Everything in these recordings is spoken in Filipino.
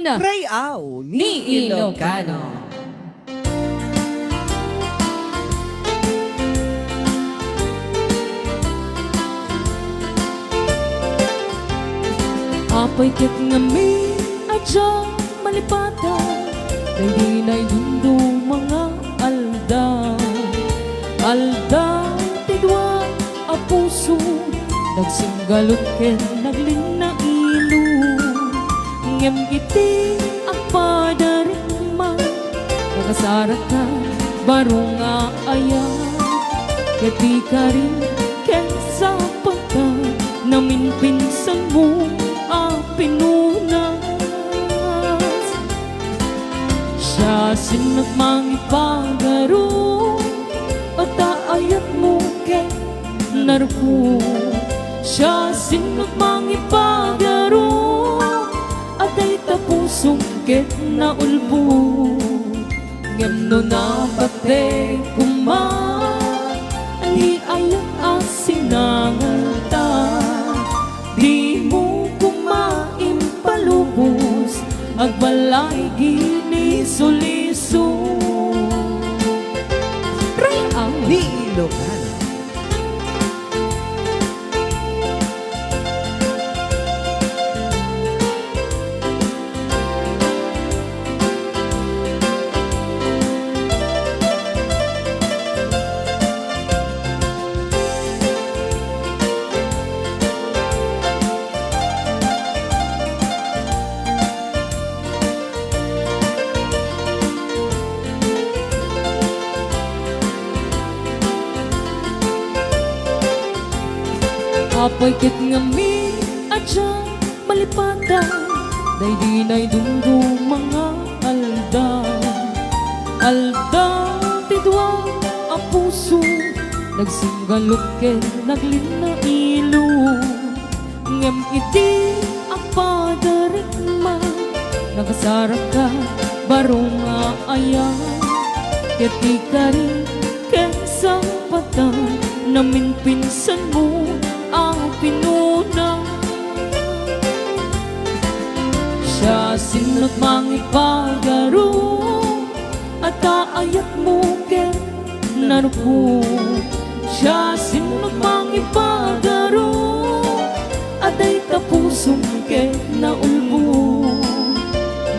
Rayaw ni ni Ilocano. Ilocano. Apay ket ngami adya malipata, dahil na'y dundo mga aldaw. Aldaw tidwa a puso, nagsinggalot ken naglina ilo. Ngem iti agpadarikma, nakasarat ka barong nga ayaw. Kati ka rin ken sa pagka, namin pinsan mo pinunas. Siya sinagmangipagaro, at aayat mo ken narpo. Siya sinagmangipagaro, at ay tapusong ket naulbo. Ngem no nabate kuma, ani ayat asinangalta. Di mo kumain palubos, agbalay gini suliso. Rayaw Ni Ilocano. Apay ket ngami adya malipata, day di na'y dundo mga aldaw. Aldaw tidwa a puso, nagsinggalot ken naglina ilo. Ngem iti agpadarikma, nakasarak ka barong nga ayaw. Kati ka rin ken sa pata, namin pinsan mo ang pinuna. Siya sinagmangipagaro, at aayat mo ken narpo. Siya sinagmangipagaro, at ay tapusong ken naulbo.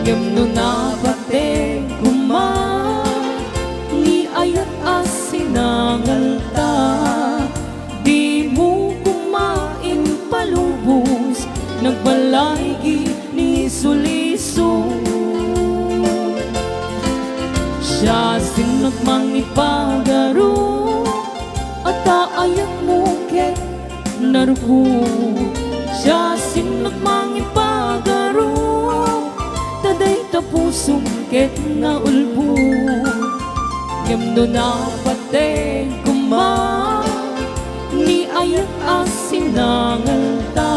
Ngem no nabate kuma, ni ayat asinangalta. Di mo kumain palubos, nagbalay gini suliso. Siya sinagmangipagaro, at aayat mo ken narpo. Siya sinagmangipagaro, taday tapusong ket naulbo. Ngem no nabate kuma, ni ayat asinangalta.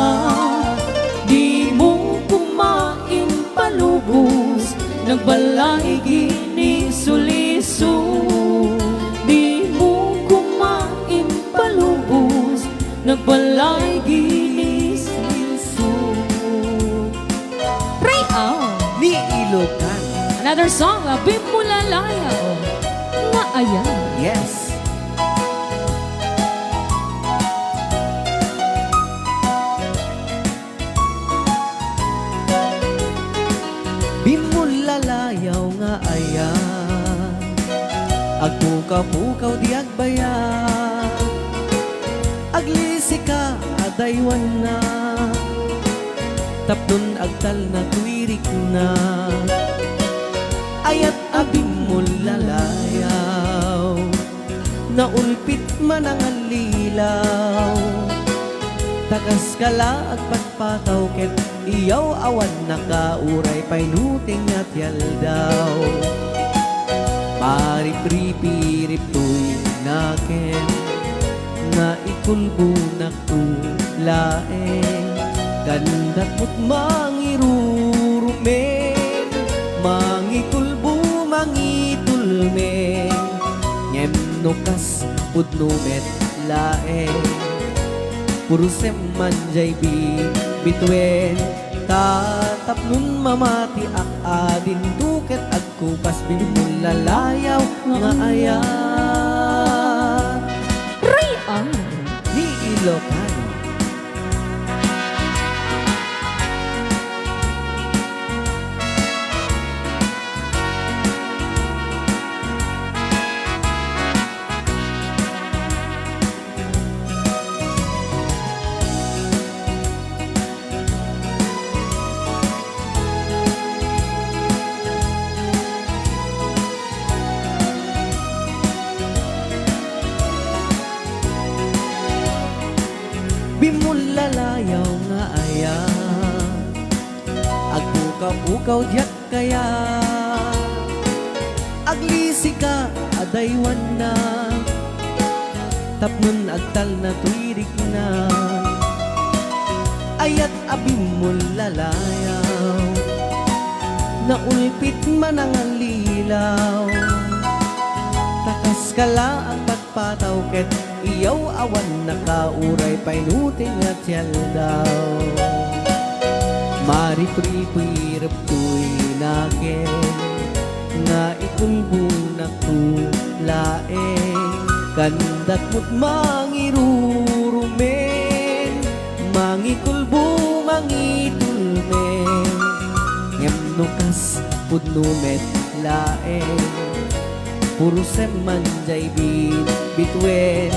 Di mo kumain palubos, nagbalay gini suliso. Di mo kumain palubos, nagbalay gini suliso. Rayaw Ni Ilocano. another song, Bimulalayaw nga ayan. Yes. Bimulalayaw nga ayan, agpukaw-pukaw di agbayan. Aglisi ka adaywan na, tapnon agtal na tuwirik na. Ayat abimulalayaw, naulpit man ang alilaw. Tagas kala at pagpataw ket iyaw awan nakauray painuting at yaldaw. Parip-ripirip tuy naken, nga ikulbo nakulaeng. Gandat mo't mangirurumen, mangikulbo mangitulmen. Ngem no kas pudnumet laeng, puro seman jay bituin. Tatapnon mamati ak adin duket agkupas binulalayaw nga ayat Rian. ni Ilocano. Bimulalayaw nga aya agpukaw-pukaw diyak kaya aglisi ka adaywan na tapnon agtal na tuirik na ayat abimulalayaw naulpit man ang lilaw takas kala ang pagpataw ket iyaw awan nakauray painuting at yan daw maripripirap tuy nakin nga ikulbunak tu laeng kandat mo't mangirurumen mangikulbu mangitulmen ngemnukas pudnumet laeng puro semanjay bitwen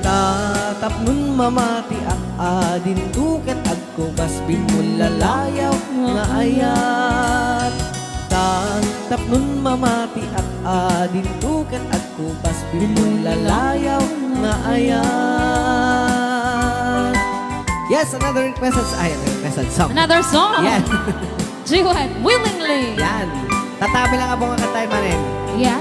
tatapnon mamati ak adin duket agkubas bimulalayaw nga ayat tatapnon mamati ak adin duket agkubas bimulalayaw nga ayat. Yes, another requested song. Another song. Yan. Duet, willingly. Yan. Tatabi lang abong ang katay manin. Yes.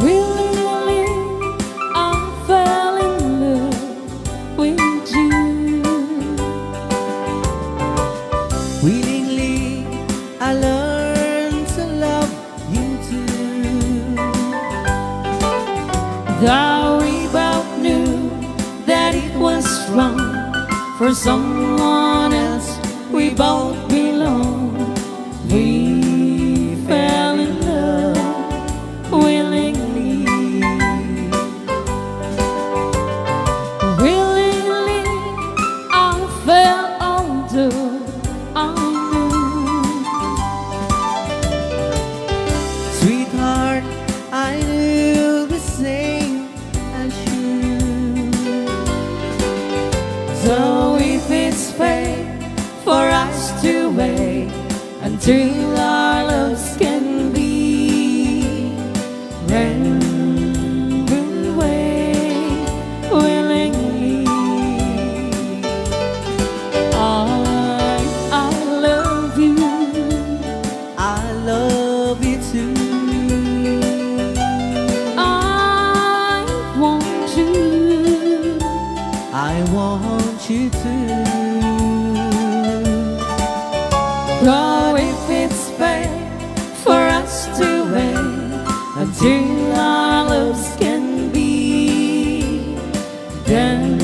Willingly, I fell in love with you. Willingly, I learned to love you too. Though we both knew that it was wrong for someone else, we both belong. We fell in love willingly. Willingly, I fell although I knew. Sweetheart, I knew the same as you. So if it's fate for us to wait until our loves can be, then we'll wait willingly. I love you. I love you too. I want you. I want you to. Oh, if it's fate for us to wait until our loves can be, then